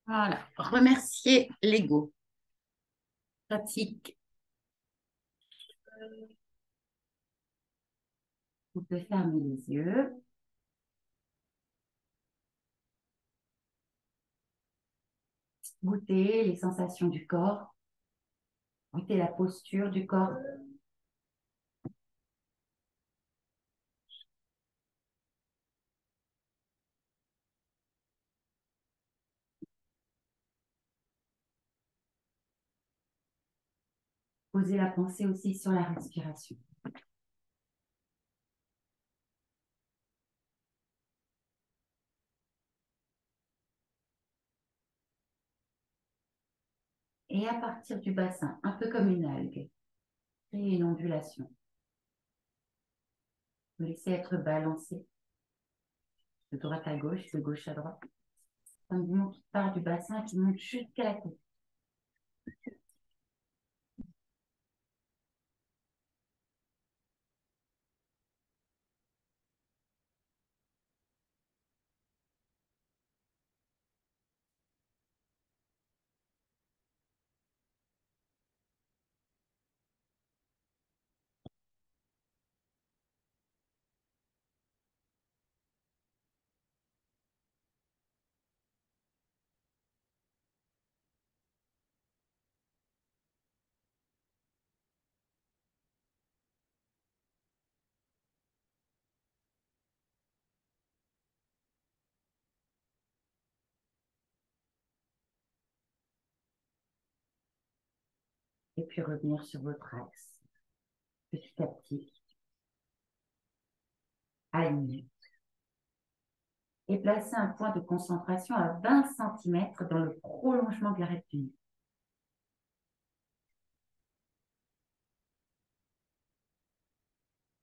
Voilà, remercier l'ego. Pratique. Vous pouvez fermer les yeux. Goûter les sensations du corps. Goûter la posture du corps. Poser la pensée aussi sur la respiration. Et à partir du bassin, un peu comme une algue, créer une ondulation. Vous laissez être balancé de droite à gauche, de gauche à droite. Un mouvement qui part du bassin et qui monte jusqu'à la tête. Et puis revenir sur votre axe. Petit à petit. Aligner. Et placer un point de concentration à 20 cm dans le prolongement de la rectiligne.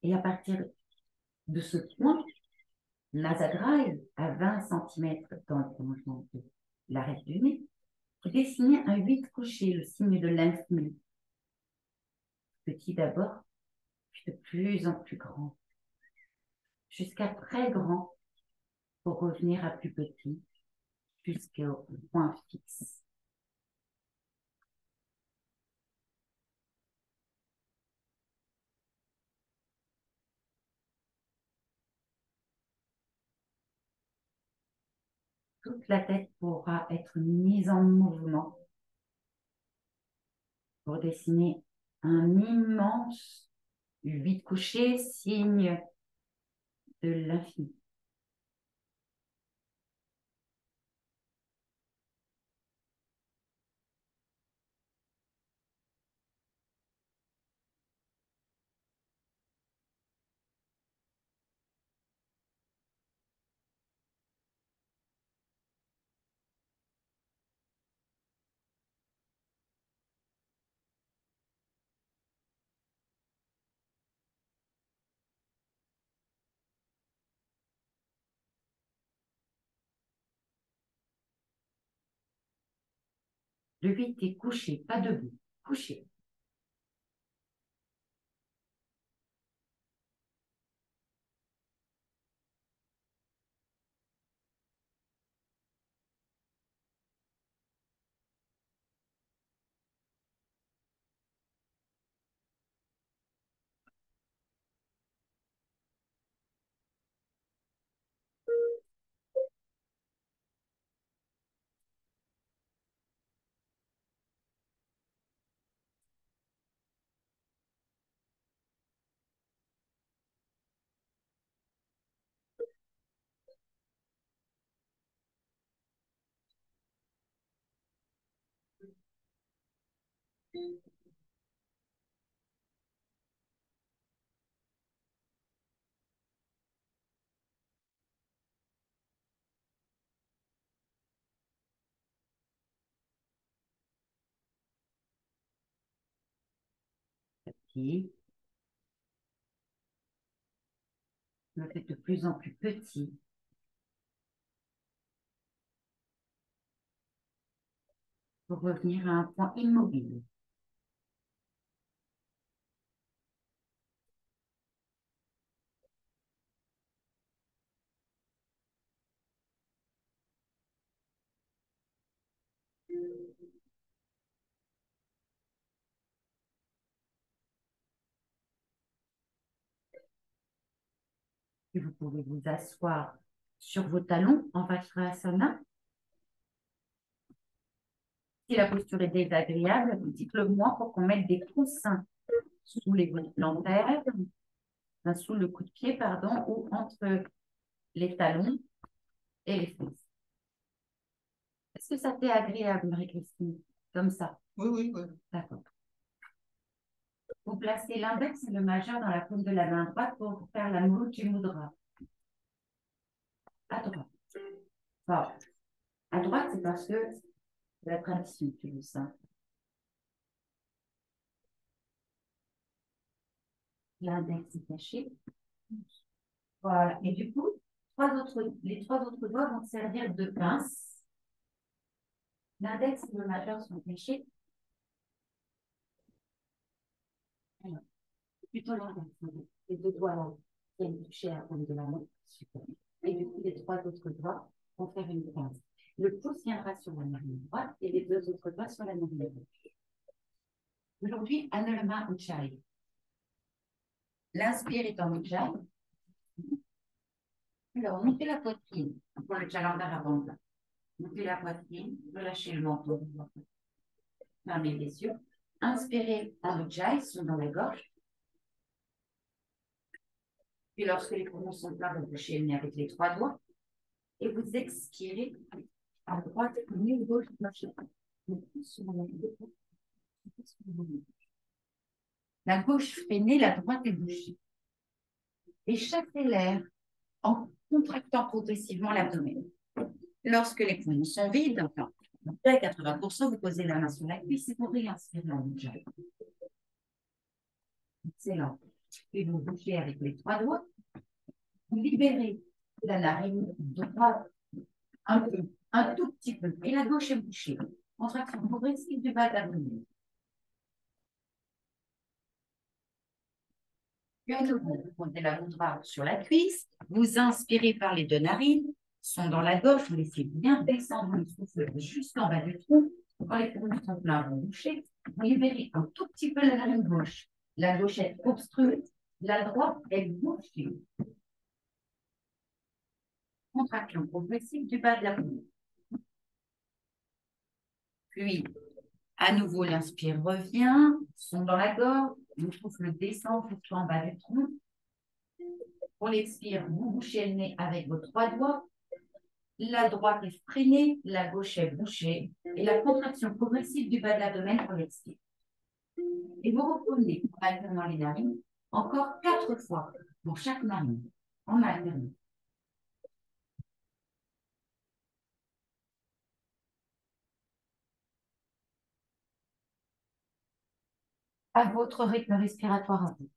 Et à partir de ce point, nasal à 20 cm dans le prolongement de l'arête du nez, vous dessinez un 8 couché, le signe de l'infini. Petit d'abord, puis de plus en plus grand, jusqu'à très grand pour revenir à plus petit, jusqu'au point fixe. Toute la tête pourra être mise en mouvement pour dessiner un immense 8 couché, signe de l'infini. Le 8 est couché, pas debout, couché. Petit, le fait de plus en plus petit. Pour revenir à un point immobile. Puis vous pouvez vous asseoir sur vos talons en Vajrasana. Si la posture est désagréable, dites-le moi pour qu'on mette des coussins sous les plantaires, enfin, sous le coup de pied, pardon, ou entre les talons et les fesses. Est-ce que ça t'est agréable, Marie-Christine, comme ça? Oui, oui, oui. D'accord. Vous placez l'index et le majeur dans la paume de la main droite pour faire la Mudra Mudra. À droite. Enfin, à droite, c'est parce que c'est la tradition, tu le sens. L'index est caché. Voilà. Et du coup, les trois autres doigts vont servir de pince. L'index et le majeur sont cachés. Alors, plutôt l'index. Les deux doigts là viennent toucher à la paume de la main. Super. Et du coup, les trois autres doigts vont faire une pince. Le pouce viendra sur la narine droite et les deux autres doigts sur la narine gauche. Aujourd'hui, Anulama Ujjayi. L'inspire est en Ujjayi. Alors, montez la poitrine pour le Jalandhar avant. Montez la poitrine, relâchez le menton. Fermez les yeux. Inspirez en Ujjayi, sont dans la gorge. Puis lorsque les poumons sont pleins, vous touchez le nez avec les trois doigts. Et vous expirez à droite, nuit, gauche, gauche. La gauche freinée, la droite est bouchée. Et chassez l'air en contractant progressivement l'abdomen. Lorsque les poumons sont vides, enfin, à 80%, vous posez la main sur la cuisse et vous réinspirez en Ujjayi. Excellent. Et vous bouchez avec les trois doigts. Vous libérez la narine droite un peu, un tout petit peu. Et la gauche est bouchée. Contraction progressive du bas de l'abdomen. Puis à nouveau, vous prenez la mudra sur la cuisse. Vous inspirez par les deux narines. Sont dans la gorge. Vous laissez bien descendre le souffle jusqu'en bas du tronc. Quand les poumons sont pleins, vous bouchez. Vous libérez un tout petit peu la narine gauche. La gauche est obstruée. La droite est bouchée. Contraction progressive du bas de l'abdomen. Puis, à nouveau, l'inspire revient, son dans la gorge, le souffle descend jusqu'en en bas du tronc. On l'expire, vous bouchez le nez avec vos trois doigts. La droite est freinée, la gauche est bouchée. Et la contraction progressive du bas de l'abdomen pour l'expire. Et vous reprenez en alternant les narines encore 4 fois pour chaque narine, en alternant. À votre rythme respiratoire à vous.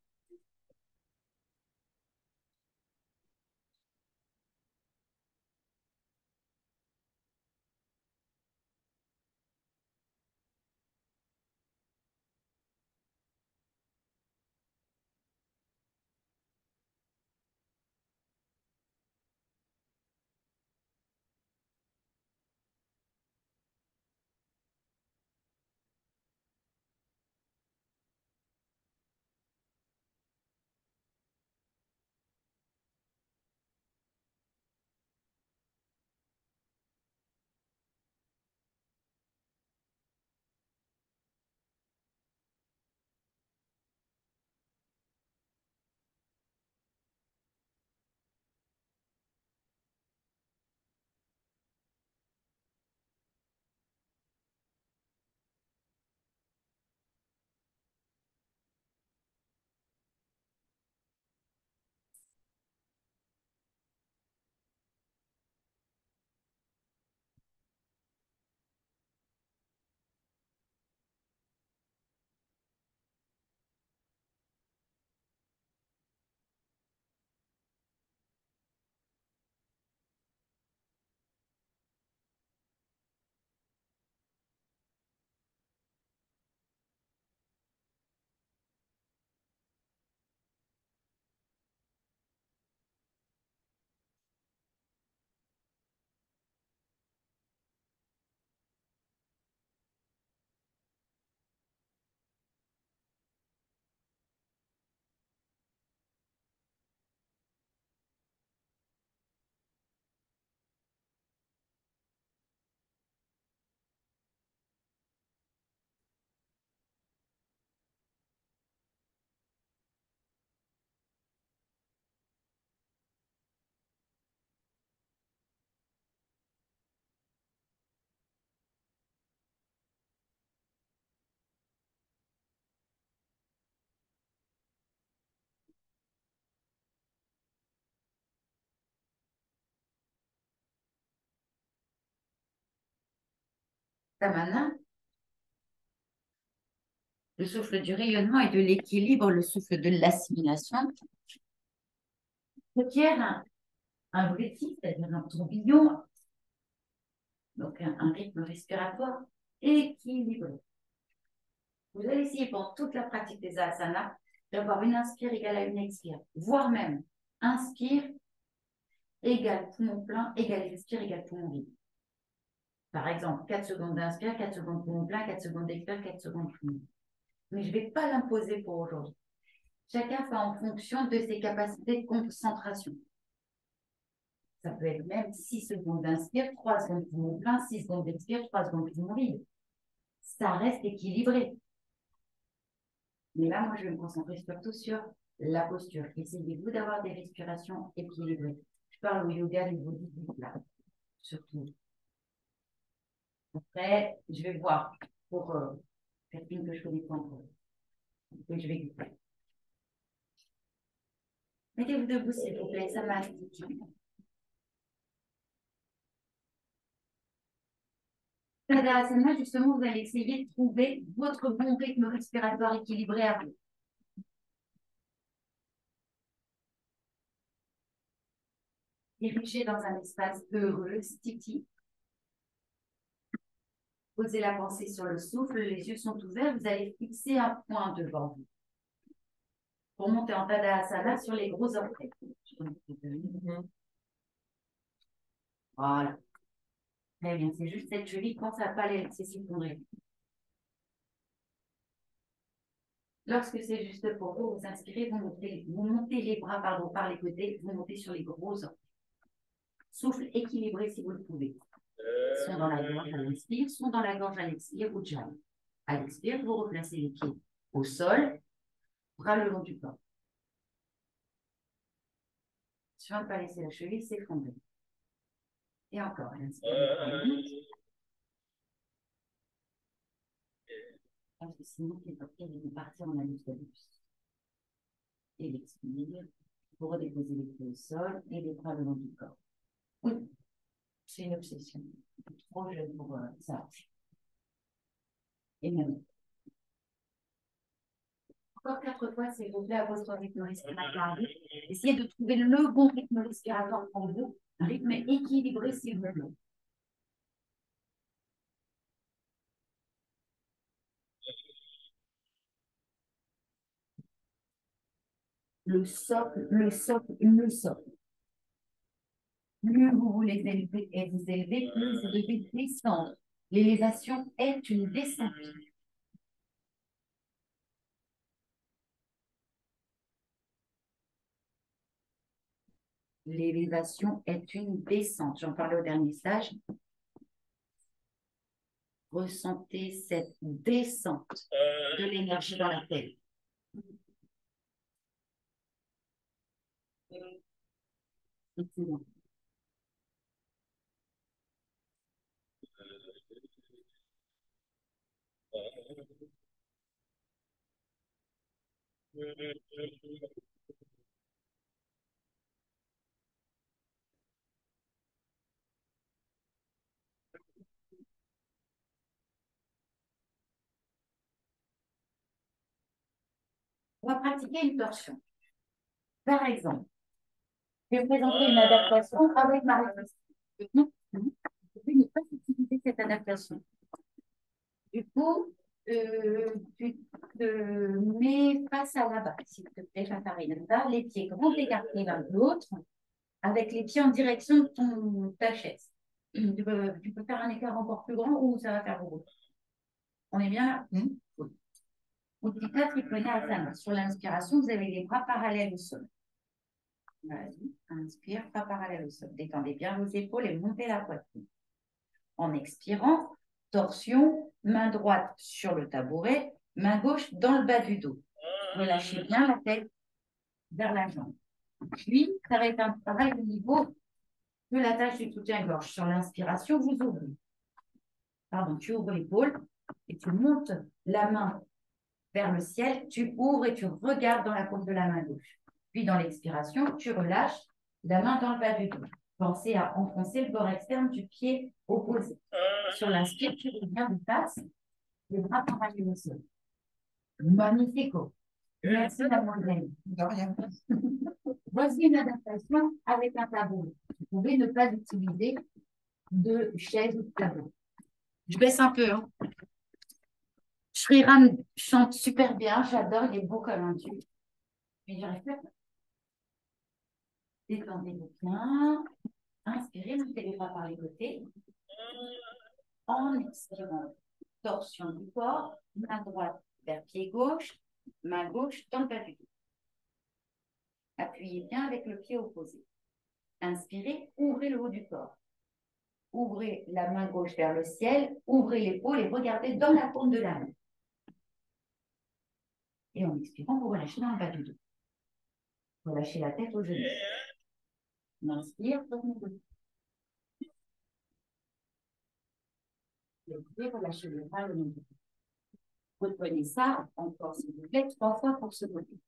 Samana, le souffle du rayonnement et de l'équilibre, le souffle de l'assimilation, requiert un breathing, c'est-à-dire un tourbillon, donc un rythme respiratoire équilibré. Vous allez essayer pendant toute la pratique des asanas d'avoir une inspire égale à une expire, voire même inspire égale poumon plein, égale expire, égale poumon vide. Par exemple, 4 secondes d'inspire, 4 secondes poumon plein, 4 secondes d'expire, 4 secondes poumon. Mais je ne vais pas l'imposer pour aujourd'hui. Chacun fait en fonction de ses capacités de concentration. Ça peut être même 6 secondes d'inspire, 3 secondes poumon plein, 6 secondes d'expire, 3 secondes poumon vide. Ça reste équilibré. Mais là, moi, je vais me concentrer surtout sur la posture. Essayez-vous d'avoir des respirations équilibrées. Je parle au yoga niveau 18 là, surtout. Après, je vais voir pour quelqu'un que je connais pas encore. Que je vais goûter. Mettez-vous debout, s'il vous plaît, ça mastique. Tadasana, justement, vous allez essayer de trouver votre bon rythme respiratoire équilibré à vous. Dirigez dans un espace heureux, stiti. Posez la pensée sur le souffle, les yeux sont ouverts, vous allez fixer un point devant vous. Pour monter en Tadasana sur les gros orteils. Voilà. Très bien, c'est juste cette cheville, quand ça n'a pas les s'effondrer. Lorsque c'est juste pour vous, vous inspirez, vous montez les bras par les côtés, vous montez sur les gros orteils. Souffle équilibré si vous le pouvez. Sont dans la gorge à l'inspire, sont dans la gorge à l'expire, Ujjayi. À l'expire, vous replacez les pieds au sol, bras le long du corps. Sur ne pas laisser la cheville s'effondrer. Et encore, à l'inspire. Parce que sinon, les orteils vont partir en allus. Et l'expire, vous redéposez les pieds au sol et les bras le long du corps. Oui, c'est une obsession. Trop jeune pour ça. Et même. Encore 4 fois, s'il vous plaît, à votre rythme respiratoire. Essayez de trouver le bon rythme respiratoire pour vous, un rythme équilibré, s'il vous plaît. Le socle, le socle, le socle. Plus vous voulez élever et vous élevez, plus vous devez descendre. L'élévation est une descente. L'élévation est une descente. J'en parlais au dernier stage. Ressentez cette descente de l'énergie dans la tête. Excellent. On va pratiquer une torsion. Par exemple, je vais présenter une adaptation avec ma réponse. Non, je n'ai pas utilisé cette adaptation. Du coup, tu te mets face à la base, s'il te plaît, Fatarina. Les pieds grands écartés l'un de l'autre, avec les pieds en direction de ta chaise. Tu peux faire un écart encore plus grand ou ça va faire beaucoup. On est bien là? Uddita Trikonasana. Sur l'inspiration, vous avez les bras parallèles au sol. Vas-y, inspire, bras parallèles au sol. Détendez bien vos épaules et montez la poitrine. En expirant, torsion, main droite sur le tabouret, main gauche dans le bas du dos. Relâchez bien la tête vers la jambe. Puis, ça va être un travail au niveau de la tâche du soutien-gorge. Sur l'inspiration, vous ouvrez. Pardon, tu ouvres l'épaule et tu montes la main vers le ciel, tu ouvres et tu regardes dans la paume de la main gauche. Puis dans l'expiration, tu relâches la main dans le bas du dos. pensez à enfoncer le bord externe du pied opposé. Sur l'inspire, tu reviens de face, les bras parallèles au sol. Magnifico. Merci mademoiselle. De rien. Voici une adaptation avec un tableau. Vous pouvez ne pas utiliser de chaise ou de tableau. Je baisse un peu. Hein. Shriram chante super bien. J'adore, il est beau comme un dieu. Mais j'arrive pas. Détendez-vous bien. Inspirez, mettez les bras par les côtés. En expirant, torsion du corps, main droite vers pied gauche, main gauche dans le bas du dos. Appuyez bien avec le pied opposé. Inspirez, ouvrez le haut du corps. Ouvrez la main gauche vers le ciel, ouvrez l'épaule et regardez dans la paume de la main. Et en expirant, vous relâchez dans le bas du dos. Relâchez la tête au genou. On inspire, tournez-vous. Relâchez le bras le dos. Reprenez ça encore, s'il vous plaît, 3 fois pour ce côté.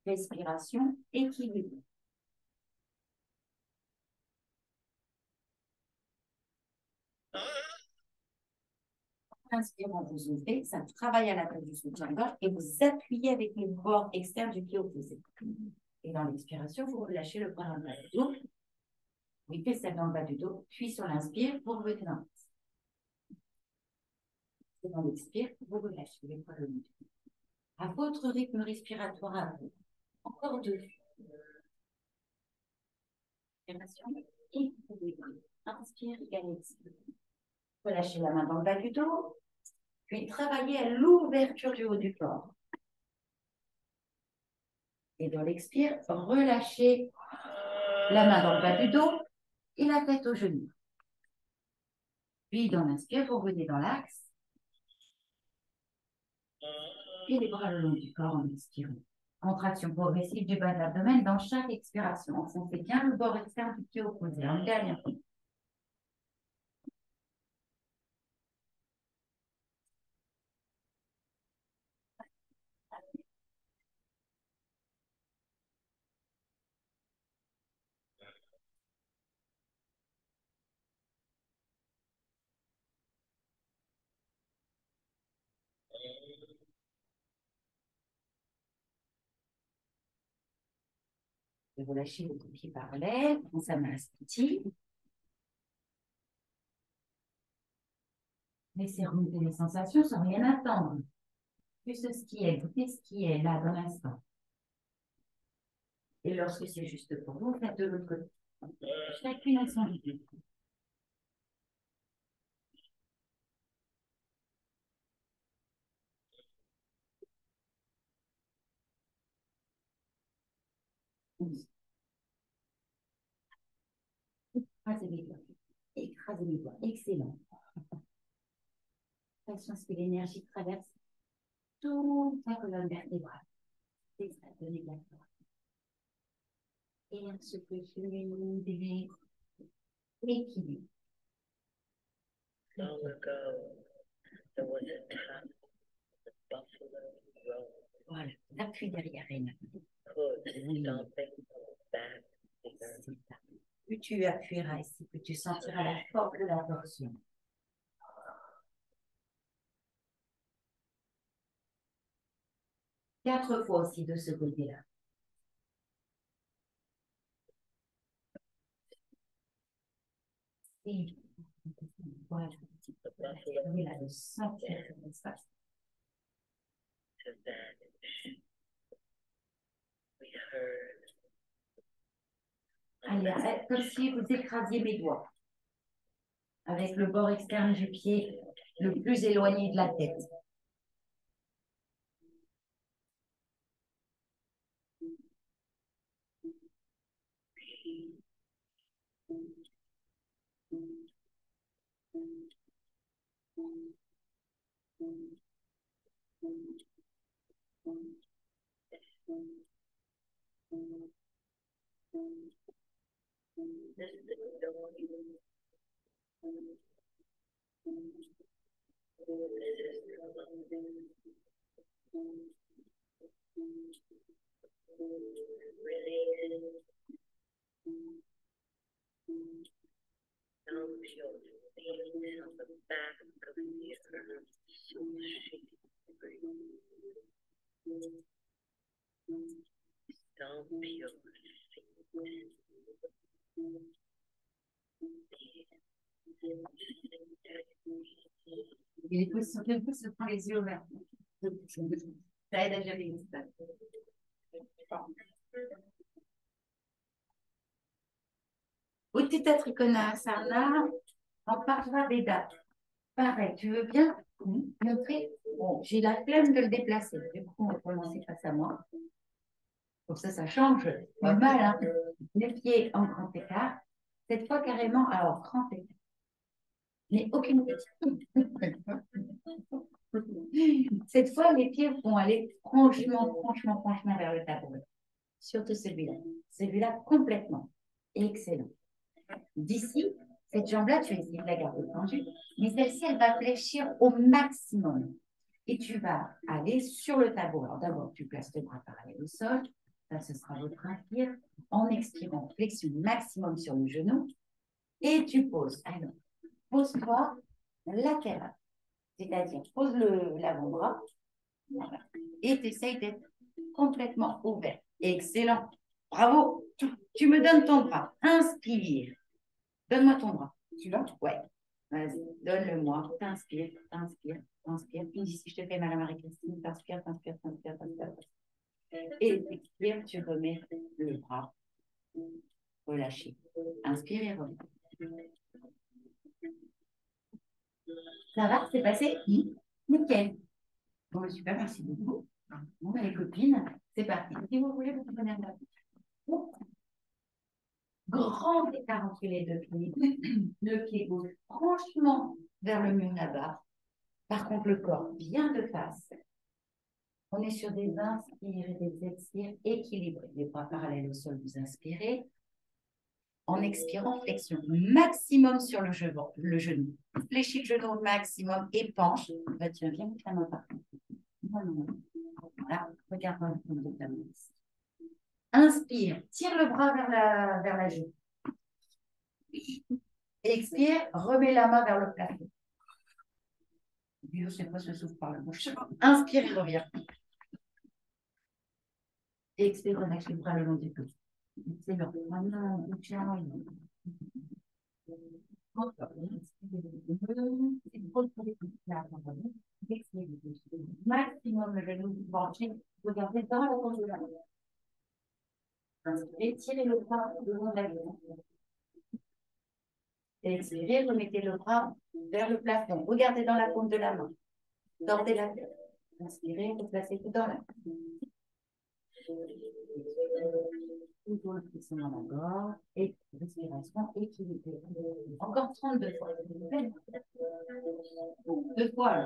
Respiration équilibrée. Inspirant, vous ouvrez, ça travaille à la tête du soutien-gorge et vous appuyez avec le bord externe du pied opposé. Et dans l'expiration, vous relâchez le bras dans le bas du dos. Vous mettez celle dans le bas du dos, puis sur l'inspire, vous revenez dans l'axe. Et dans l'expire, vous relâchez les bras le dos. À votre rythme respiratoire à vous. Encore 2. Inspiration et vous ouvrez. Inspire et expire. Relâchez la main dans le bas du dos, puis travaillez à l'ouverture du haut du corps. Et dans l'expire, relâchez la main dans le bas du dos et la tête au genou. Puis dans l'inspire, vous revenez dans l'axe. Et les bras le long du corps en expirant. Contraction progressive du bas de l'abdomen dans chaque expiration. Enfoncez bien le bord externe du pied opposé. En dernière fois. Et vous lâchez le pied parallèle. On s'amasse petit. Laissez remonter les sensations sans rien attendre. Juste ce qui est, goûtez ce qui est là dans l'instant. Et lorsque c'est juste pour vous, faites de l'autre côté. Chacune à son rythme. Écrasez les doigts. Écrasez les doigts. Excellent. Attention à ce que l'énergie traverse toute la colonne vertébrale. C'est ça, donnez de la force. Et un souffle fluide et équilibre. Long ago, there was a time the buffalo road. Voilà, l'appui derrière elle. Stomping back C'est ça. Plus tu appuieras ici, plus tu sentiras la force de la torsion. Quatre fois aussi de ce côté-là. Et voilà, là, de sentir l'espace. to vanish. We heard Allez, comme si vous écrasiez mes doigts. Avec le bord externe du pied le plus éloigné de la tête. this is the one Dump your feet on the back of the earth so she can breathe. Dump your feet. Et les positions debout, se prend les yeux ouverts. Ça aide à gérer les stades. Uttita Trikonasana, on parlera des dates. Pareil, tu veux bien montrer? Bon, j'ai la flemme de le déplacer. Du coup, on va commencer face à moi. Pour ça, ça change pas mal. Hein. Les pieds en grand écart. Cette fois, carrément, alors, grand écart. Mais aucune petite. Cette fois, les pieds vont aller franchement vers le tabouret. Surtout celui-là. Celui-là, complètement. Excellent. D'ici, cette jambe-là, tu essaies de la garder tendue, mais celle-ci, elle va fléchir au maximum. Et tu vas aller sur le tabouret. Alors d'abord, tu places tes bras parallèles au sol. Ça, ce sera votre inspire. En expirant, flexion maximum sur le genou. Et tu poses. Alors, pose-toi latéral. C'est-à-dire, pose l'avant-bras. Voilà. Et tu essayes d'être complètement ouvert. Excellent. Bravo. Tu me donnes ton bras. Inspire. Donne-moi ton bras. Tu l'as? Ouais. Vas-y, donne-le-moi. T'inspires. Puis si je te fais mal à Marie-Christine, t'inspires. Et expire, tu remets le bras. Relâché. Inspire et reviens. Ça va? C'est passé? Nickel. Bon, super, merci beaucoup. Bon, les copines, c'est parti. Si vous voulez, vous prenez un peu. Grand écart entre les deux pieds. Le pied gauche franchement vers le mur là-bas. Par contre, le corps bien de face. On est sur des inspires et des expires équilibrés. Les bras parallèles au sol, vous inspirez. En expirant, flexion maximum sur le genou. Fléchis le genou au maximum et penche. Bah, tu viens mettre la main par contre. Voilà, regarde de ta main. Inspire, tire le bras vers la joue. Expire, remets la main vers le plafond. Je ne sais pas se souffle par la bouche. Inspire et reviens. Expire, relâche les bras le long du dos. Excellent. Maintenant, maximum le genou penché. Regardez dans la fond de la main. Inspirez, tirez le bras le long de la main. Expirez, remettez le bras vers le plafond. Regardez dans la paume de la main. Tordez la tête. Inspirez, replacez tout dans la main. Toujours le flexion dans la gorge. Et respiration équilibrée. Encore 32 fois. 2 fois.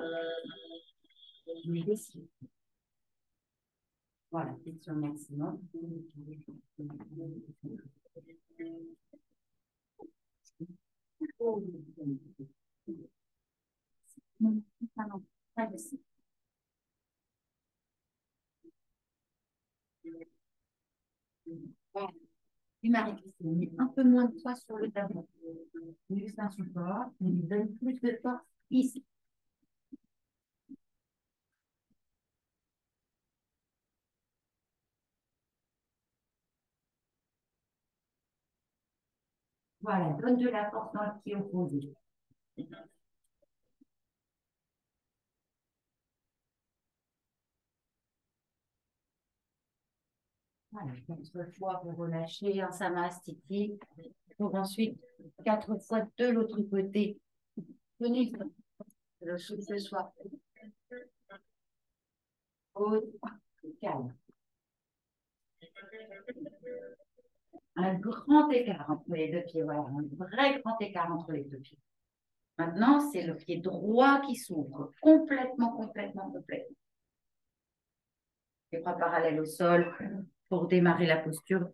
Négocier. Voilà, flexion maximum. Voilà. Puis Marie-Christine, met un peu moins de poids sur le tableau. Juste un support, mais lui donne plus de force ici. Voilà, donne de la force dans le pied opposé. Voilà, 4 fois pour relâcher un samastiti. Pour ensuite 4 fois de l'autre côté. Tenez le souffle soit haut, calme. Un grand écart entre les deux pieds. Voilà, un vrai grand écart entre les deux pieds. Maintenant, c'est le pied droit qui s'ouvre complètement. Les bras parallèles au sol pour démarrer la posture.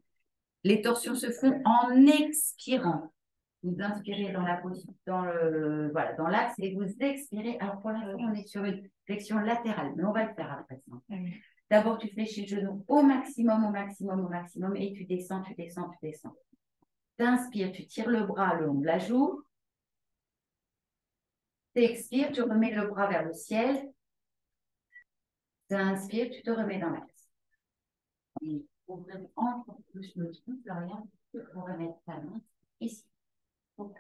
Les torsions se font en expirant. Vous inspirez dans la posture, dans l'axe et vous expirez. Alors pour l'instant, on est sur une flexion latérale, mais on va le faire après ça. D'abord, tu fléchis le genou au maximum et tu descends. T'inspires, tu tires le bras le long de la joue. T'expires, tu remets le bras vers le ciel. T'inspires, tu te remets dans l'axe. Et ouvrir encore plus le trou, Florian, tu peux remettre ta main ici. Donc,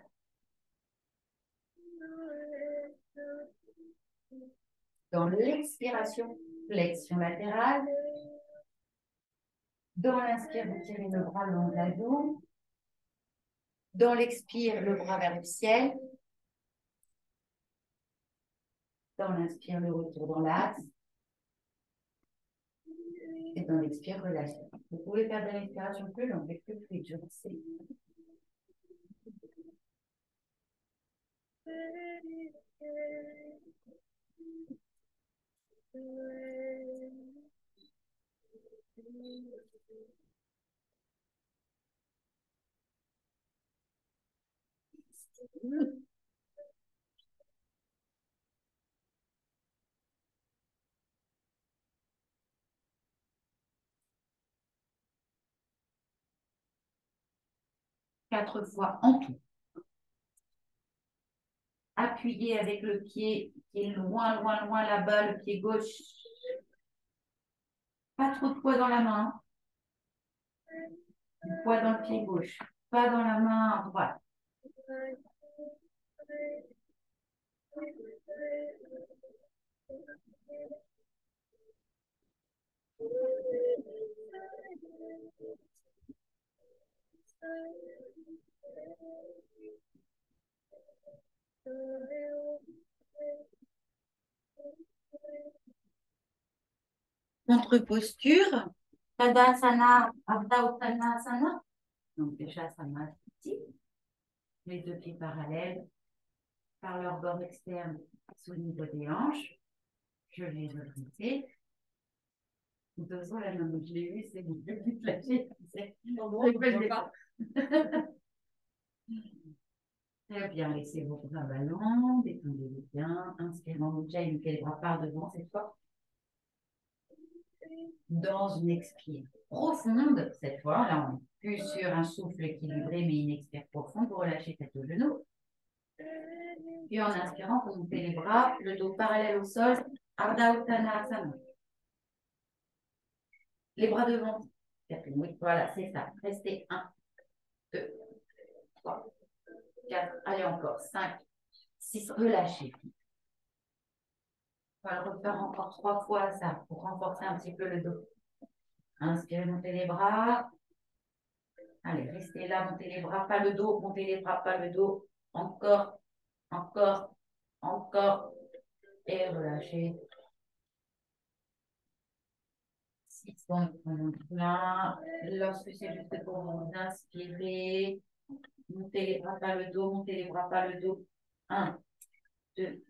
dans l'expiration, flexion latérale. Dans l'inspire, vous tirez le bras le long de la joue. Dans l'expire, le bras vers le ciel. Dans l'inspire, le retour dans l'axe. Et dans l'expire, relâchez. Vous pouvez faire de l'inspiration plus longue, mais plus fluide, je sais. Quatre fois en tout. Appuyez avec le pied qui est loin, loin, loin là-bas, le pied gauche. Pas trop de poids dans la main. Du poids dans le pied gauche. Pas dans la main droite. Contre-posture. Tadasana, Ardha Uttanasana. Donc déjà, ça m'a petit. Les deux pieds parallèles par leur bord externe sous le niveau des hanches. Je les redresse. De toute façon, la main, je l'ai vu, c'est bon. Je vais te lâcher. Très bien, laissez vos bras ballants, détendez-les bien. Inspirant, Ujjayi, mettez les bras par devant cette fois. Dans une expire profonde, cette fois, là on est plus sur un souffle équilibré, mais une expire profonde, vous relâchez tête au genou. Puis en inspirant, vous montez les bras, le dos parallèle au sol, Ardha Uttanasana. Les bras devant. Oui, voilà, c'est ça. Restez 1, 2, 3, 4, allez encore, 5, 6, relâchez. On va le refaire encore 3 fois, ça, pour renforcer un petit peu le dos. Inspirez, montez les bras. Allez, restez là, montez les bras, pas le dos, montez les bras, pas le dos. Encore, encore, encore. Et relâchez. 6 secondes, plein. Lorsque c'est juste pour vous inspirer, montez les bras, pas le dos, montez les bras, pas le dos. 1, 2,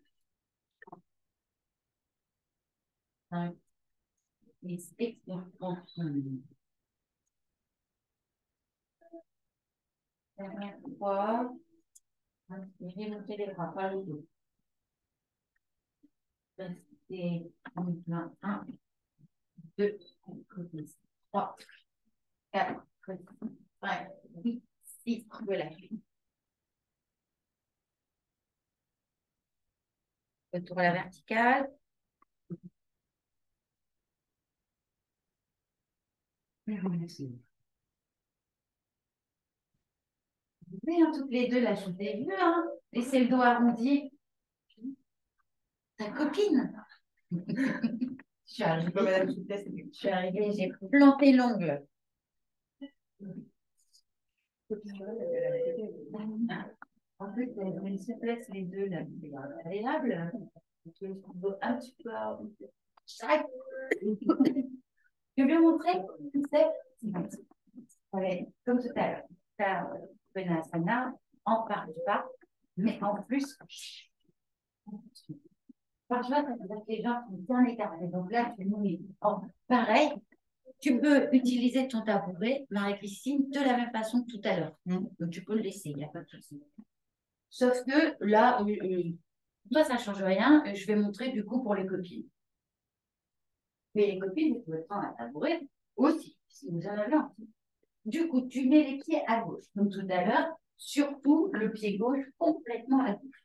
5, 6, expire. Dernière fois. Inspirez, montez les bras, pas le dos. Restez en plein. 1, 2, 3, 4, 5, 8, 6, relâchez. Retour à la verticale. Mais toutes les deux, là, je vous ai vu, hein. Laissez le dos arrondi. Ta copine. Je suis arrivée, j'ai planté l'ongle. En plus, elles ont une souplesse, les deux, là. C'est agréable. Un petit peu. Je vais vous montrer, tu sais, comme tout à l'heure. Faire Konasana, en parle pas, mais en plus, par joie, ça veut dire que les gens sont bien écartés. Donc là, tu nous mets pareil. Tu peux utiliser ton tabouret, Marie-Christine, de la même façon que tout à l'heure. Donc, tu peux le laisser, il n'y a pas de souci. Sauf que là, toi, ça ne change rien. Je vais montrer du coup pour les copines. Mais les copines, vous pouvez prendre un tabouret aussi, si vous en avez un. Du coup, tu mets les pieds à gauche. Comme tout à l'heure, surtout le pied gauche complètement à gauche.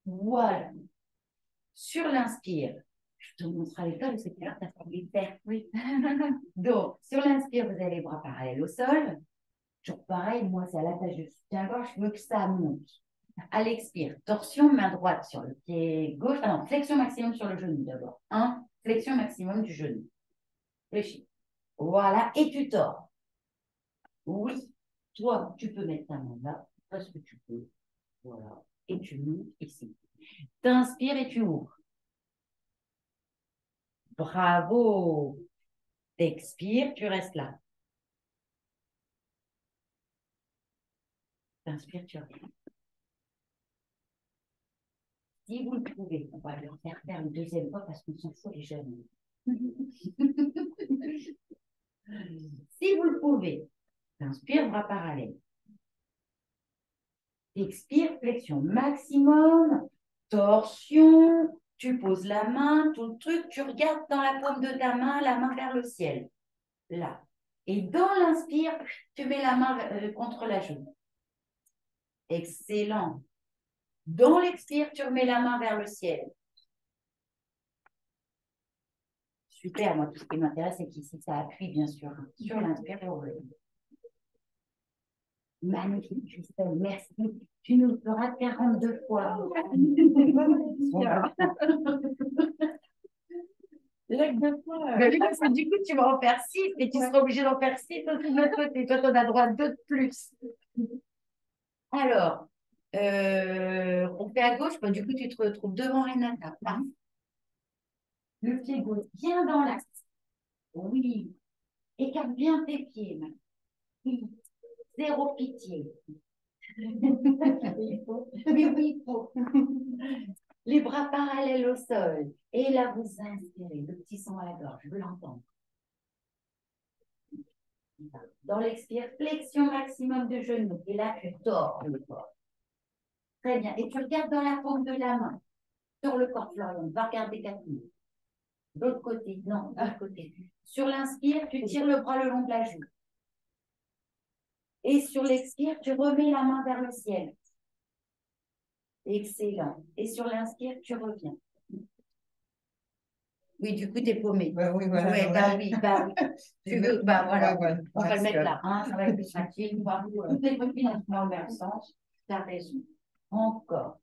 Voilà. Sur l'inspire, je te montre à l'école, c'est que là, tu as formé faire. Oui. Donc, sur l'inspire, vous avez les bras parallèles au sol. Toujours pareil, moi, c'est à l'attache de soutien-gorge, je veux que ça monte. À l'expire, torsion, main droite sur le pied gauche. Ah non, flexion maximum sur le genou d'abord. Flexion maximum du genou. Fléchis. Voilà, et tu tords. Oui, toi, tu peux mettre ta main là, parce que tu peux. Voilà, et tu montes ici. T'inspires et tu ouvres. Bravo. T'expires, tu restes là. T'inspires, tu reviens. Si vous le pouvez, on va le faire une deuxième fois parce qu'on s'en fout les jeunes. Si vous le pouvez, inspire, bras parallèles. Expire, flexion maximum, torsion, tu poses la main, tout le truc, tu regardes dans la paume de ta main, la main vers le ciel. Là. Et dans l'inspire, tu mets la main contre la joue. Excellent. Dans l'expire, tu remets la main vers le ciel. Super, moi, tout ce qui m'intéresse, c'est qu'ici, ça appuie, bien sûr, sur l'inspire et au relevé. Magnifique, Christelle, merci. Tu nous le feras 42 fois. Du coup, tu vas en faire 6 et tu seras obligé d'en faire 6 aussi de l'autre côté. Toi, tu en as droit à 2 de plus. Alors, on fait à gauche, du coup, tu te retrouves devant Renata. Le pied gauche, bien dans l'axe. Oui. Écarte bien tes pieds. Oui. Zéro pitié. Oui, oui, il faut. Les bras parallèles au sol. Et là, vous inspirez. Le petit son à la gorge, je veux l'entendre. Dans l'expire, flexion maximum de genoux. Et là, tu tords le corps. Très bien. Et tu regardes dans la paume de la main. Sur le corps, Florian. Va regarder 4 minutes. L'autre côté. Non, de l'autre côté. Sur l'inspire, tu tires le bras le long de la joue. Et sur l'expire, tu remets la main vers le ciel. Excellent. Et sur l'inspire, tu reviens. Oui, du coup, t'es paumé. Bah oui, voilà. Ouais, bah oui, bah oui. Tu veux, bah voilà. Ouais, On va le mettre là. Hein, ça va être plus facile. T'es repris dans le même sens. Tu as raison. Encore.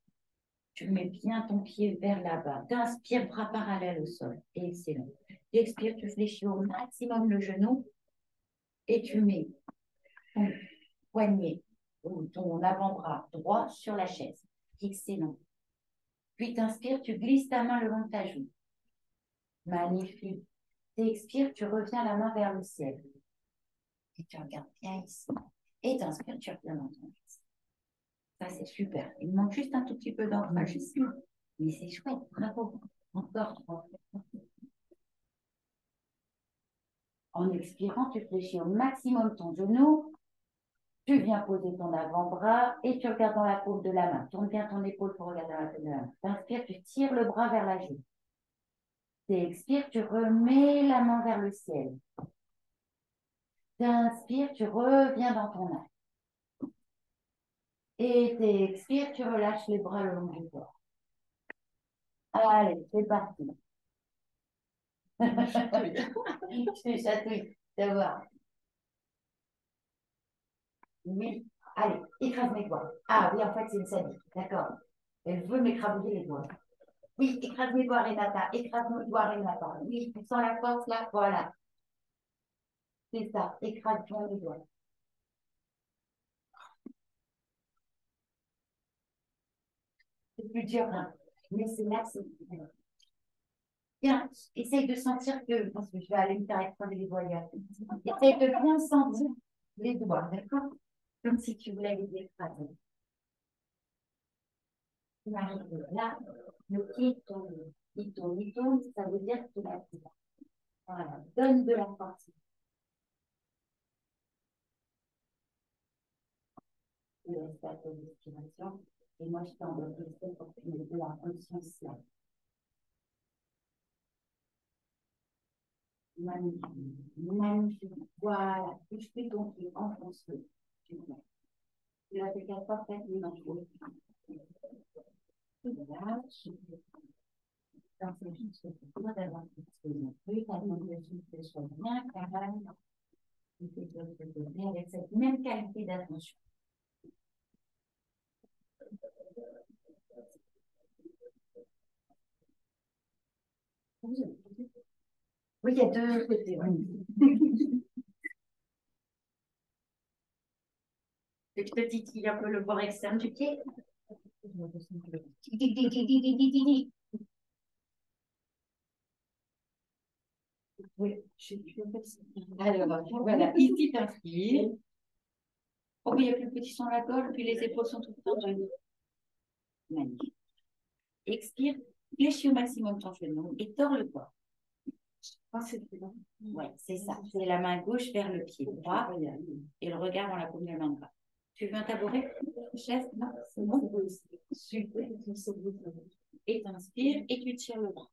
Tu mets bien ton pied vers là-bas. T'inspires, bras parallèles au sol. Excellent. Tu expires, tu fléchis au maximum le genou et tu mets ton poignet ou ton avant-bras droit sur la chaise. Excellent. Puis t'inspires, tu glisses ta main le long de ta joue. Magnifique. Tu expires, tu reviens la main vers le ciel. Et tu regardes bien ici. Et tu inspires, tu reviens dans ton axe. Ça, c'est super. Il manque juste un tout petit peu d'ancrage ici. Mais c'est chouette. Bravo. Encore 3. En expirant, tu fléchis au maximum ton genou. Tu viens poser ton avant-bras et tu regardes dans la paume de la main. Tourne bien ton épaule pour regarder dans la paume de la main. Tu inspires, tu tires le bras vers la joue. Tu expires, tu remets la main vers le ciel. Tu inspires, tu reviens dans ton axe. Et tu expires, tu relâches les bras le long du corps. Allez, c'est parti. Je te chatouille. D'abord. Oui. Allez, écrase mes doigts. Ah oui, en fait, c'est une sadique. D'accord. Elle veut m'écrabouiller les doigts. Oui, écrase mes doigts, Renata. Écrase mes doigts, Renata. Oui, tu sens la force là. Voilà. C'est ça. Écrase bien mes doigts. C'est plus dur, hein. Mais c'est là, c'est bien. Essaye de sentir que, parce que je vais aller me faire écraser les doigts. Essaye de bien sentir les doigts, d'accord? Comme si tu voulais les écraser. Là, le pied tourne, il tourne, ça veut dire qu'il a pris. Voilà, donne de la force. Tu laisses ta respiration. Et moi, je t'envoie le pour que tu me donnes en conscience là. Magnifique. Magnifique. Voilà. Touche plus ton pied. Enfonce-le. Tu l'as fait 4 fois, peut-être, mais non, je vois. Voilà. C'est juste pour toi d'avoir cette expérience. Oui, ta motivation soit bien calme. Et que tu te bien avec cette même qualité d'attention. Oui, il y a deux côtés. Et je te titille un peu le bord externe du pied. Oui, alors, voilà, ici, t'inspires. Oh, il y a plus petit son la gorge, puis les épaules sont tout le temps tendues. Magnifique. Expire, fléchis au maximum ton genou et tords le corps. Oui, c'est ça. C'est la main gauche vers le pied droit et le regard dans la paume de la main droite. Tu veux un tabouret? Chaise? Non, c'est bon. Super. Et t'inspires et tu tires le bras.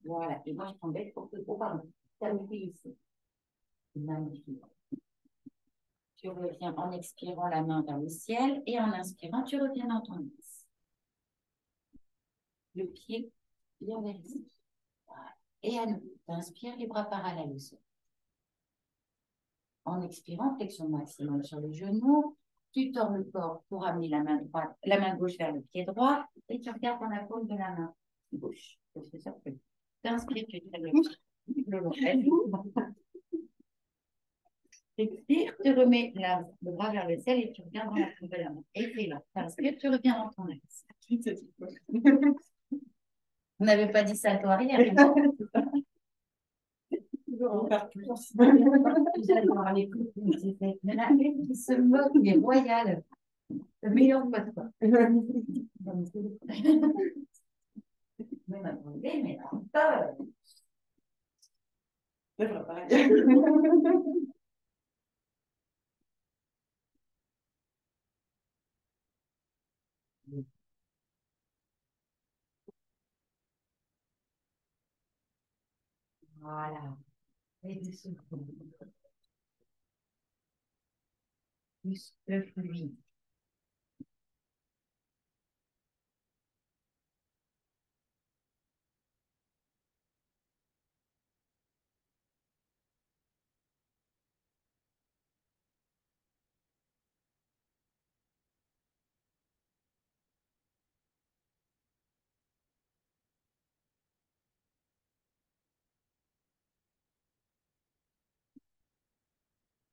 Voilà. Et moi, je t'embête pour que... Oh, pardon. T'appuies ici. Magnifique. Tu reviens en expirant la main vers le ciel et en inspirant, tu reviens dans ton axe. Le pied bien vers ici. Voilà. Et à nouveau, tu inspires les bras parallèles au sol. En expirant, flexion maximum sur le genou. Tu tords le corps pour amener la main droite, la main gauche vers le pied droit et tu regardes dans la paume de la main gauche. C'est ça que tu inspires, tu tires le long. Expire, tu remets le bras vers le ciel et tu regardes dans la paume de la main. Et puis là, tu inspires, tu reviens dans ton axe. On n'avait pas dit ça à toi arrière. J'adore les coups. Il y en a une qui se moque, mais royale. Le meilleur de toi. Mais attendez, mais pas. Voilà. Et du souffle. Plus le fluide.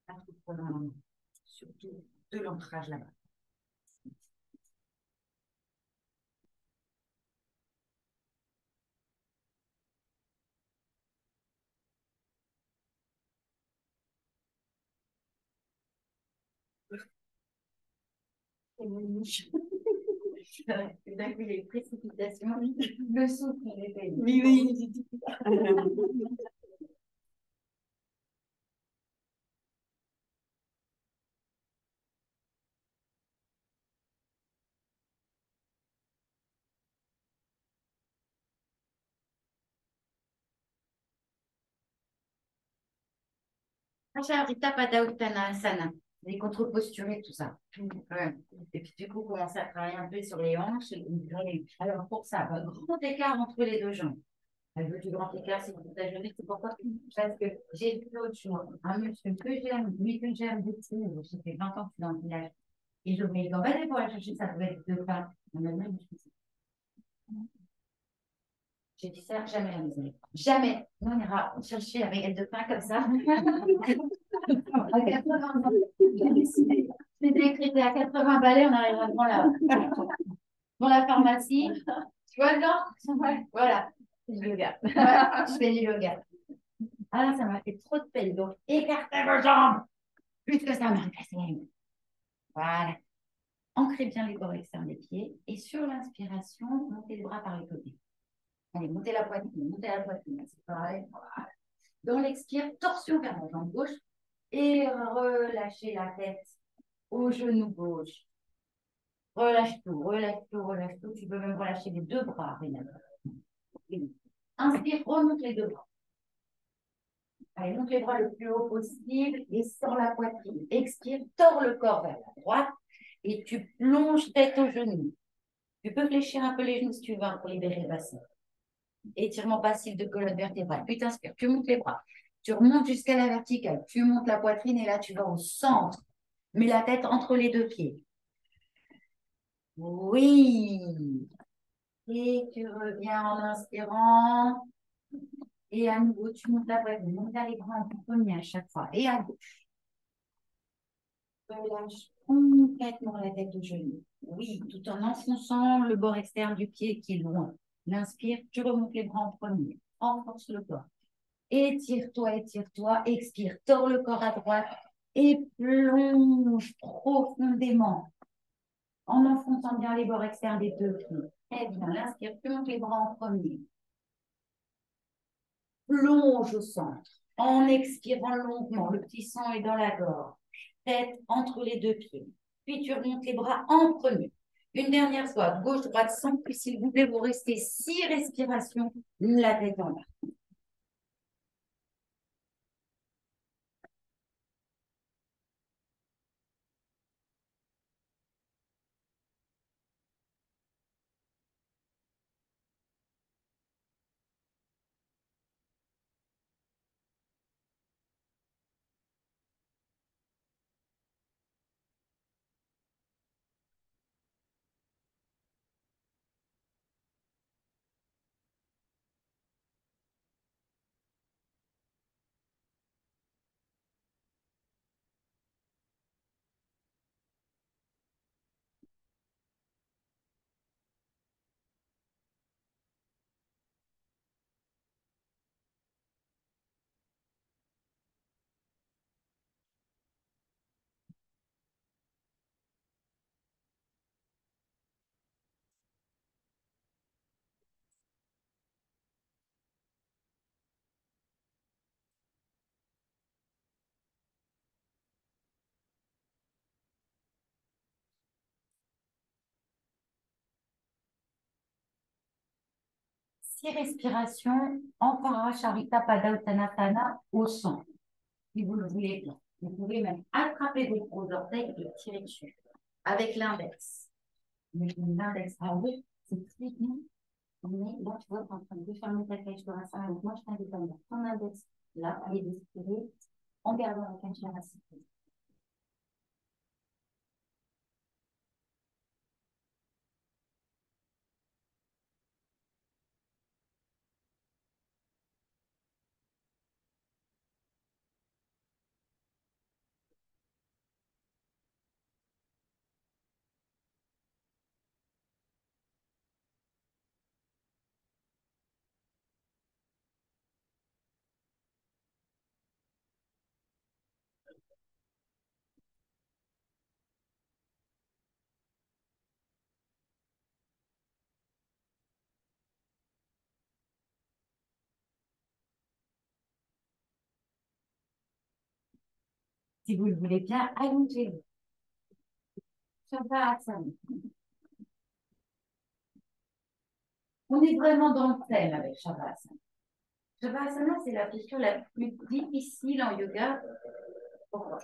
Pas trop prolongé. Surtout de l'ancrage là-bas. D'un coup, il y a eu précipitation. Le souffle, il était. Oui, oui. Rita Pada Uttanasana, les contre-posturés, tout ça. Ouais. Et puis, du coup, commencer à travailler un peu sur les hanches. Alors, pour ça, grand écart entre les deux jambes. Elle veut du grand écart, c'est pour ta journée. C'est pourquoi? Parce que j'ai vu l'autre jour un monsieur que j'aime, lui que j'aime beaucoup. Ça fait 20 ans que je suis dans le village. Et je vais dans le pour aller chercher sa poubelle de pain. J'ai dit ça, jamais la maison. Jamais. On ira chercher la baguette de pain comme ça. À 80 balles. C'est décrété à 80 balais, on arrivera dans la pharmacie. Tu vois le genre? Voilà. C'est du yoga. Je fais du yoga. Ah là, ça m'a fait trop de peine. Donc, écartez vos jambes. Plus que ça m'a cassé. Voilà. Ancrez bien les bords externes des pieds. Et sur l'inspiration, montez les bras par les côtés. Allez, montez la poitrine, montez la poitrine. C'est pareil. Voilà. Dans l'expire, torsion vers la jambe gauche. Et relâchez la tête au genou gauche. Relâche tout, relâche tout, relâche tout. Tu peux même relâcher les deux bras, Renata. Inspire, remonte les deux bras. Allez, monte les bras le plus haut possible et sors la poitrine. Expire, tords le corps vers la droite et tu plonges tête aux genoux. Tu peux fléchir un peu les genoux si tu veux pour libérer le bassin. Étirement passif de colonne vertébrale. Puis t'inspires, tu montes les bras. Tu remontes jusqu'à la verticale. Tu montes la poitrine et là, tu vas au centre. Mets la tête entre les deux pieds. Oui. Et tu reviens en inspirant. Et à nouveau, tu montes la poitrine. Monte les bras en premier à chaque fois. Et à gauche. Relâche complètement la tête au genou. Oui, tout en enfonçant le bord externe du pied qui est loin. L'inspire, tu remontes les bras en premier. Renforce le corps. Étire-toi, étire-toi. Expire, tords le corps à droite et plonge profondément en enfonçant bien les bords externes des deux pieds. Très bien, l'inspire, tu montes les bras en premier. Plonge au centre en expirant longuement. Le petit sang est dans la gorge. Tête entre les deux pieds. Puis tu remontes les bras en premier. Une dernière fois, gauche, droite, centre. Puis s'il vous plaît, vous restez 6 respirations, la tête en bas. Six respirations en Parasharita Pada Uttanasana au centre, si vous le voulez bien. Vous pouvez même attraper vos gros orteils et tirer dessus avec l'index. L'index, ah oui, c'est très bien. Mais là, tu vois, tu es en train de fermer ta cage thoracique. Donc, moi, je t'invite à mettre ton index là, à respirer en gardant la cage thoracique. Si vous le voulez bien, allongez-vous. Shavasana. On est vraiment dans le thème avec Shavasana. Shavasana, c'est la posture la plus difficile en yoga. Pourquoi?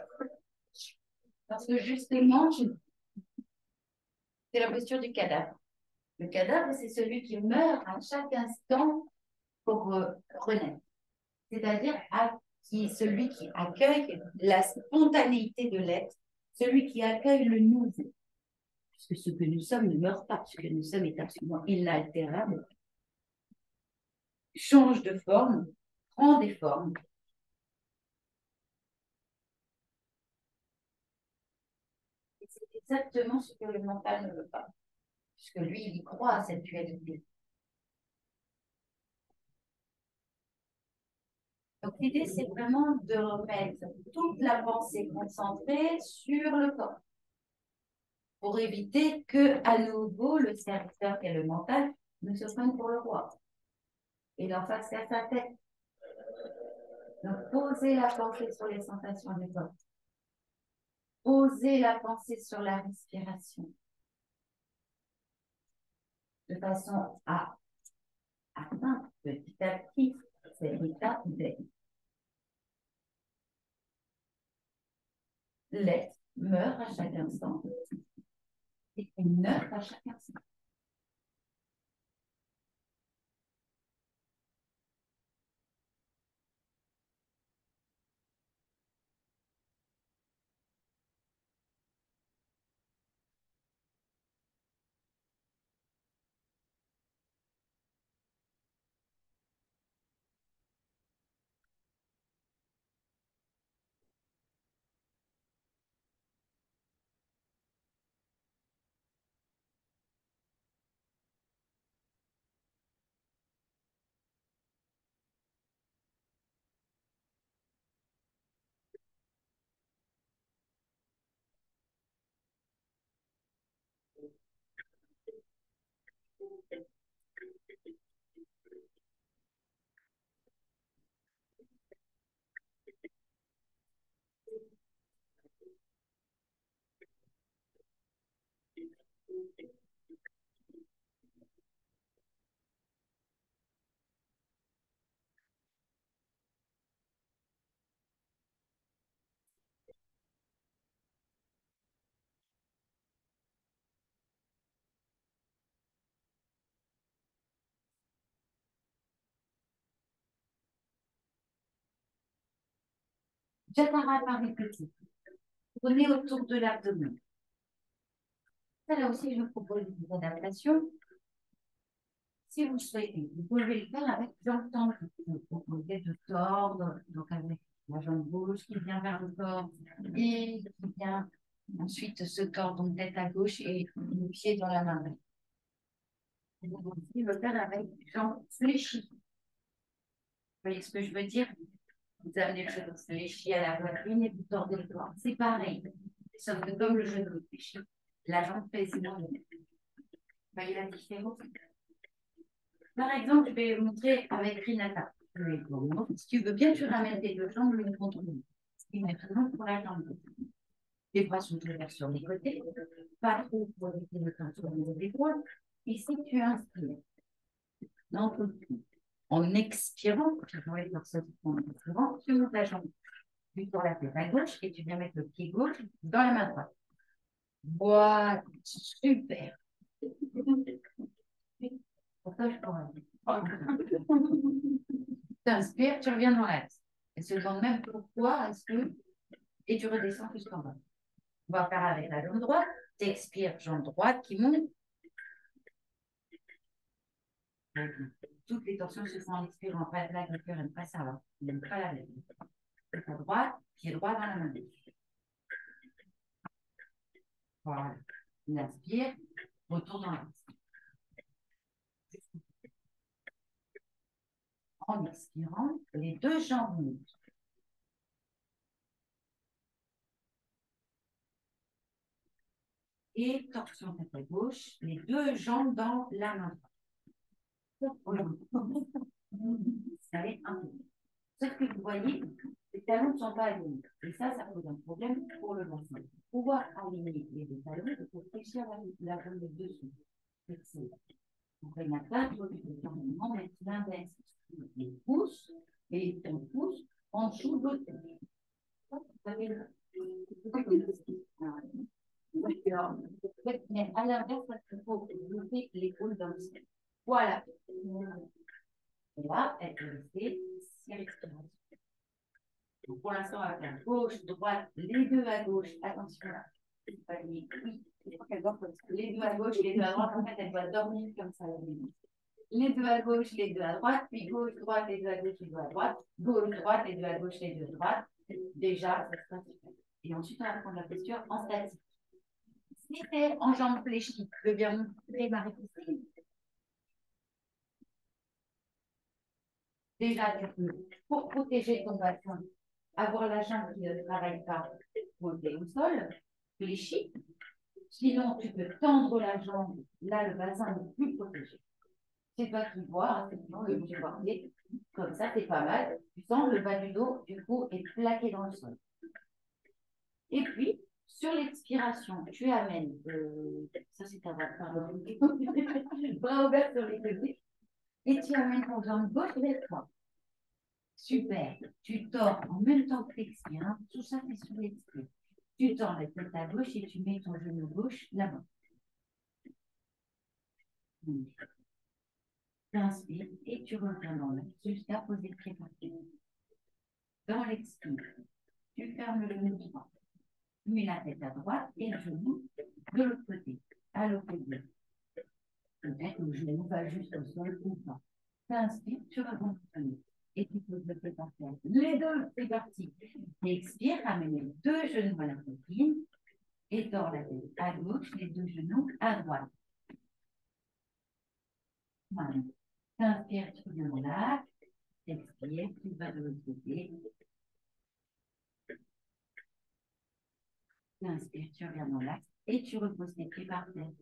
Parce que justement, c'est la posture du cadavre. Le cadavre, c'est celui qui meurt à chaque instant pour renaître. C'est-à-dire celui qui accueille la spontanéité de l'être, celui qui accueille le nouveau. Puisque ce que nous sommes ne meurt pas, ce que nous sommes est absolument inaltérable, change de forme, prend des formes. Et c'est exactement ce que le mental ne veut pas, puisque lui, il y croit à cette dualité. Donc l'idée, c'est vraiment de remettre toute la pensée concentrée sur le corps, pour éviter que, à nouveau, le serviteur qui est le mental ne se prenne pour le roi et d'en face à sa tête. Donc, posez la pensée sur les sensations du corps. Posez la pensée sur la respiration. De façon à atteindre petit à petit cet état d'être. l'être meurt à chaque instant et meurt à chaque instant. Jatara par les petits. Prenez autour de l'abdomen. Ça, là aussi, je vous propose une adaptation. Si vous souhaitez, vous pouvez le faire avec jambes tendues. Vous proposez de tordre, donc avec la jambe gauche qui vient vers le corps et qui vient ensuite se tordre, donc tête à gauche et le pied dans la main. Vous pouvez aussi le faire avec jambes fléchies. Vous voyez ce que je veux dire? Vous amenez le genou fléchi à la poitrine et vous tordez le corps. C'est pareil, sauf que comme le genou fléchi, la jambe pèse moins. Vous voyez la différence? Par exemple, je vais vous montrer avec Rinata. Si tu veux bien, tu ramènes tes deux jambes l'une contre l'autre. Maintenant, pour la jambe gauche. Les bras sont ouverts sur les côtés, pas trop pour éviter le temps sur les épaules. Et si tu inspires, donc, en expirant, tu vois les personnes en expirant, tu montes la jambe du sur la tête à gauche et tu viens mettre le pied gauche dans la main droite. Voilà, super. Pour ça, je pourrais. Tu inspires, tu reviens dans l'axe. Et se demande même pourquoi est-ce que. Et tu redescends jusqu'en bas. On va faire avec la jambe droite. Tu expires, jambe droite qui monte. Toutes les torsions se font en expirant. Pas là, le cœur n'aime pas ça. Va. Il n'aime pas la même. À droite, pied droit dans la main gauche. Voilà. On inspire, retour dans l'axe. En expirant, les deux jambes montent. Et torsion tête à gauche, les deux jambes dans la main droite. Ça va être un peu. Sauf que vous voyez, les talons ne sont pas alignés. Et ça pose un problème pour le bassin. Pour pouvoir aligner les deux talons, il faut fléchir la jambe de dessous. Donc, il n'y a pas de moment, mais l'index, les pouces, et ton pouce en dessous de l'autre. Mais à l'inverse, il faut bloquer l'épaule dans le ciel. Voilà. Et là, elle peut rester 6 respirations. Donc, pour l'instant, on va faire gauche, droite, les deux à gauche. Attention là. Oui. Les deux à gauche, les deux à droite. En fait, elle doit dormir comme ça. Les deux à gauche, les deux à droite. Puis gauche, droite, les deux à gauche, les deux à droite. Gauche, droite, les deux à gauche, les deux à droite. Déjà, ça sera super. Et ensuite, on va prendre la posture en statique. Si c'est en jambes fléchies, je vais bien montrer ma réponse. Déjà, tu peux, pour protéger ton bassin, avoir la jambe qui ne travaille pas posée au sol, fléchie. Sinon, tu peux tendre la jambe. Là, le bassin n'est plus protégé. C'est toi qui vois, sinon le bouger porté. Comme ça, c'est pas mal. Tu sens le bas du dos, du coup, est plaqué dans le sol. Et puis, sur l'expiration, tu amènes, ça c'est ta voix, pardon, bras ouverts sur les côtés, et tu amènes ton jambe gauche vers toi. Super. Tu tords en même temps que tu expires. Hein. Tout ça, c'est sur l'expire. Tu tends la tête à gauche et tu mets ton genou gauche là-bas. Tu inspires et tu reviens dans l'axe jusqu'à poser le pied par terre. Dans l'expire, tu fermes le genou droit. Tu mets la tête à droite et le genou de l'autre côté, à l'opposé. Peut-être que le genou va juste au sol ou pas. Tu inspires, tu reviens et tu poses le pied par terre. Les deux, c'est parti. Expire, ramène les deux genoux à la poitrine et tord la tête à gauche, les deux genoux à droite. Voilà. T'inspires, tu reviens dans l'axe. Expire, tu vas de l'autre côté. Inspire, tu reviens dans l'axe et tu reposes tes pieds par terre.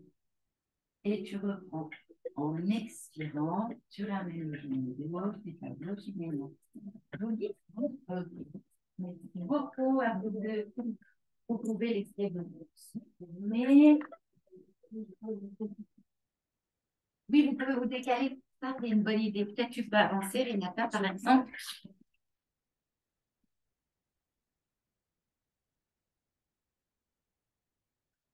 Et tu reprends. En expirant, tu ramènes le genou de gauche, c'est à gauche, et bien. Vous dites, merci beaucoup à vous deux. Vous pouvez laisser vos mais oui, vous pouvez vous décaler. Ça, c'est une bonne idée. Peut-être tu peux avancer, Renata, par exemple.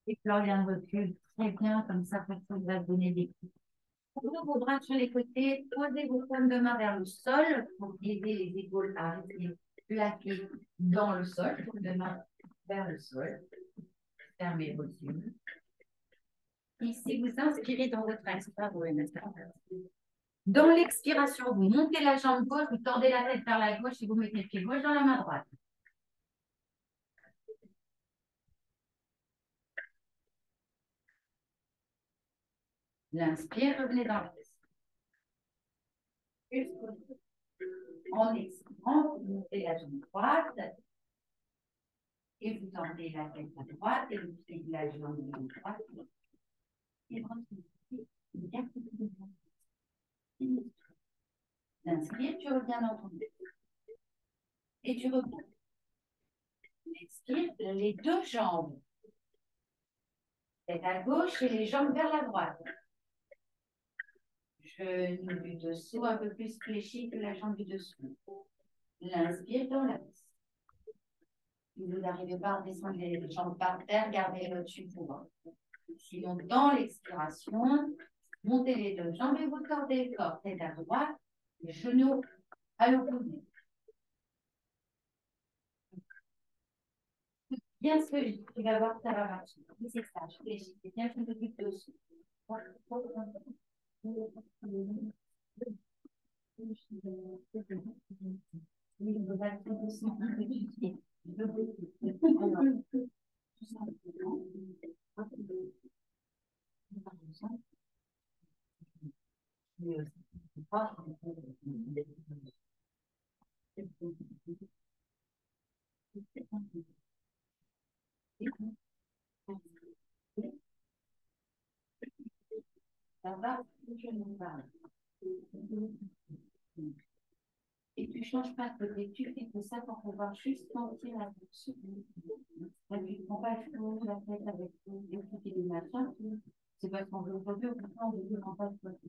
Et Florian recule. Très bien, comme ça, personne va donner des coups. Ouvrez vos bras sur les côtés, posez vos paumes de main vers le sol pour aider les épaules à rester plaquées dans le sol, paumes de main vers le sol. Fermez vos yeux. Et si vous inspirez dans votre inspiration, dans l'expiration, vous montez la jambe gauche, vous tordez la tête vers la gauche et vous mettez le pied gauche dans la main droite. L'inspire, revenez dans l'axe. En expirant, vous montez la jambe droite et vous tendez la tête à droite et vous pliez la jambe droite. Et l'inspire, tu reviens dans ton nez. Et tu reviens. Expire, les deux jambes. Tête à gauche et les jambes vers la droite. Genou du dessous un peu plus fléchi que la jambe du dessous. L'inspire dans l'axe. Si vous n'arrivez pas à descendre les jambes par terre, gardez le dessus pour. Sinon, dans l'expiration, montez les deux jambes et vous tordez le corps. Tête à droite, les genoux à l'opposé. Bien ce que tu vas voir, ça va marcher. C'est ça, je fléchis. C'est bien que je me dis dessous. Ça va, je me parle. Et tu ne changes pas de côté, tu fais que ça pour pouvoir juste sentir la bouche. Tu ne prends pas toujours la tête avec les trucs et les machins. C'est parce qu'on veut aujourd'hui, au bout on veut vraiment pas de côté.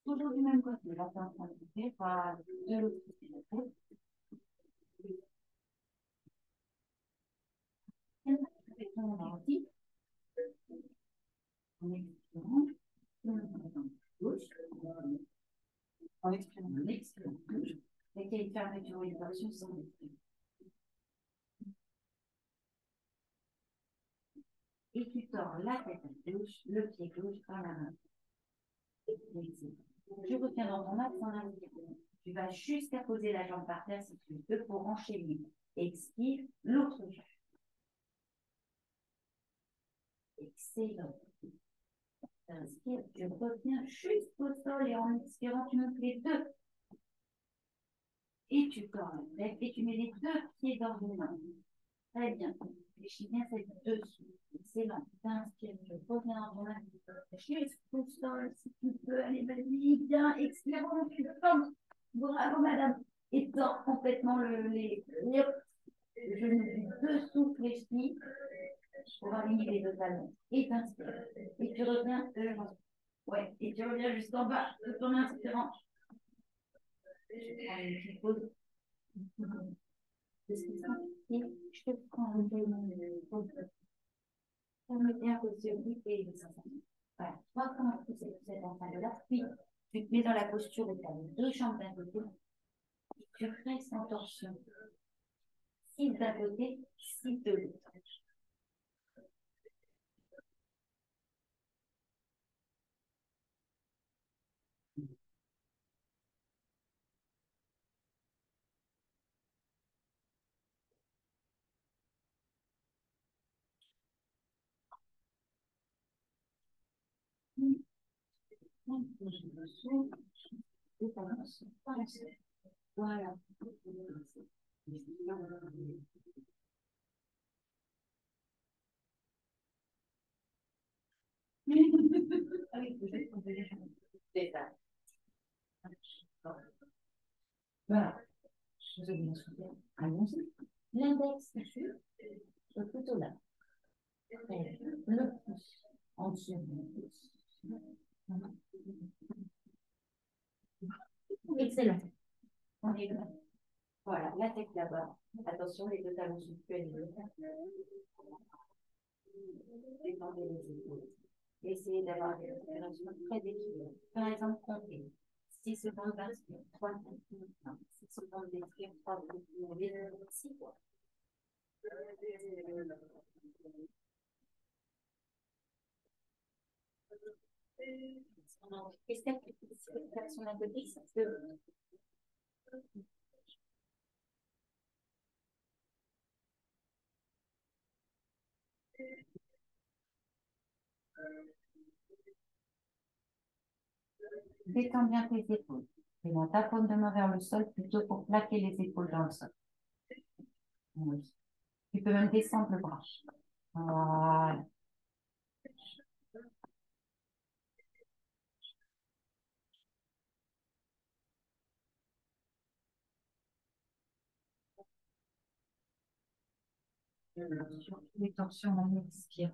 Toujours du même côté, là, c'est en train de faire par de l'autre côté. En expirant, gauche, en expirant, gauche, et qu'il y ait une fermeture ou une ouverture sans expirer. Et tu tords la tête à gauche, le pied gauche par la main. Je retiens dans ton axe en inspirant. Tu vas jusqu'à poser la jambe par terre si tu veux pour enchaîner. Expire l'autre jambe. Excellent. Inspire, tu reviens jusqu'au sol et en expirant, tu montes les deux. Et tu tords la tête et tu mets les deux pieds dans les mains. Très bien. Réfléchis bien cette dessous. Excellent. Inspire, tu reviens dans ton axe. Jusqu'au sol si tu peux. Allez, vas-y, bien. Expirant, tu tombes. Bravo, madame. Et tord complètement les genoux du dessous fléchis pour aligner les deux talons. Et t'inspires. Et tu reviens ouais. Et tu reviens jusqu'en bas de ton inspirant. Je prends une petite pause. Je te prends un peu on met bien aux yeux et les sensations. Voilà. Vois comment tu es en train de là. Puis, tu te mets dans la posture où tu as les deux jambes d'un côté. Tu restes en torsion. 6 d'un côté, 6 de l'autre. Voilà. C'est ça. Voilà. Je vous ai bien souvenir. Allons-y. L'index dessus, c'est plutôt là. Le pouce en dessous du pouce. Excellent. On est là. Voilà, la tête là-bas. Attention, les deux talons sont plus élevés. Détendez les épaules. Essayez d'avoir des respirations très équilibrées. Par exemple, comptez 6 secondes d'inspire, 3 secondes, 6 secondes d'expire, 3 secondes, 6 fois. Est-ce qu'il y a quelque personne à côté ça peut... Détends bien tes épaules. Et dans ta paume de main vers le sol plutôt pour plaquer les épaules dans le sol. Oui. Tu peux même descendre le bras. Voilà. Les torsions, on expire.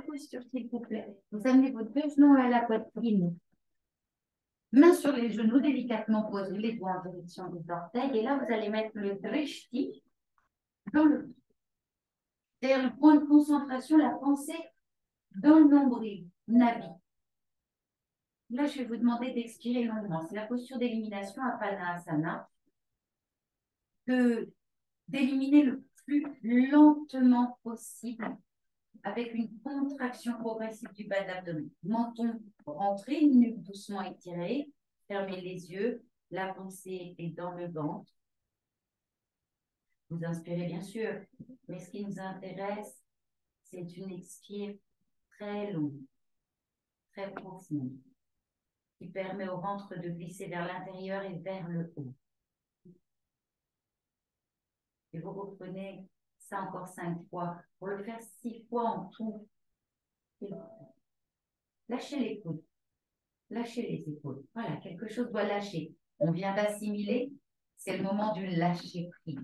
Posture, s'il vous plaît. Vous amenez votre deux genoux à la poitrine. Main sur les genoux, délicatement posés, les doigts en direction des orteils. Et là, vous allez mettre le drishti dans le... C'est-à-dire le point de concentration, la pensée dans le nombril, navi. Là, je vais vous demander d'expirer longuement. C'est la posture d'élimination à Padmasana. D'éliminer le plus lentement possible avec une contraction progressive du bas de l'abdomen. Menton rentré, nuque doucement étirée, fermez les yeux, la pensée est dans le ventre. Vous inspirez bien sûr, mais ce qui nous intéresse, c'est une expire très longue, très profonde, qui permet au ventre de glisser vers l'intérieur et vers le haut. Et vous reprenez ça encore 5 fois. Pour le faire 6 fois en tout, lâchez les coudes, lâchez les épaules. Voilà, quelque chose doit lâcher. On vient d'assimiler, c'est le moment du lâcher prise.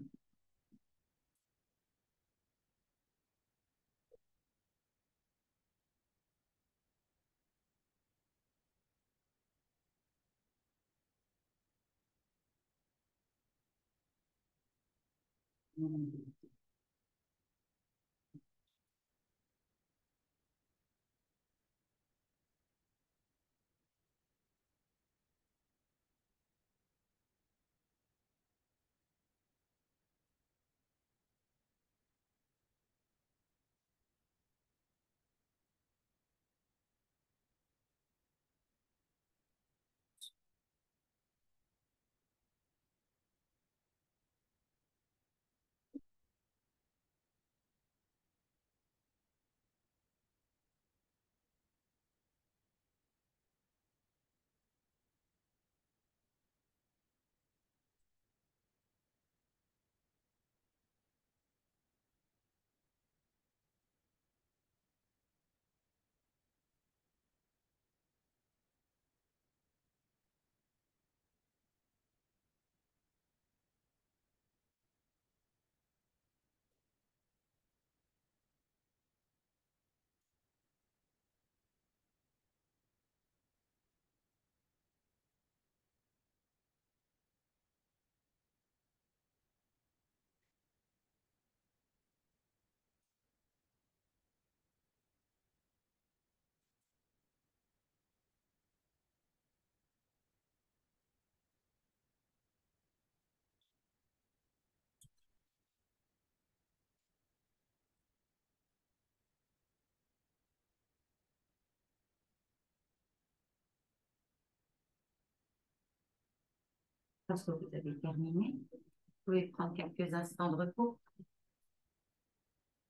Lorsque vous avez terminé, vous pouvez prendre quelques instants de repos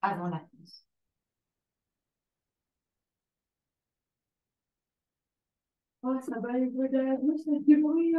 avant la pause. Oh, ça va les godasses, c'est du bruit.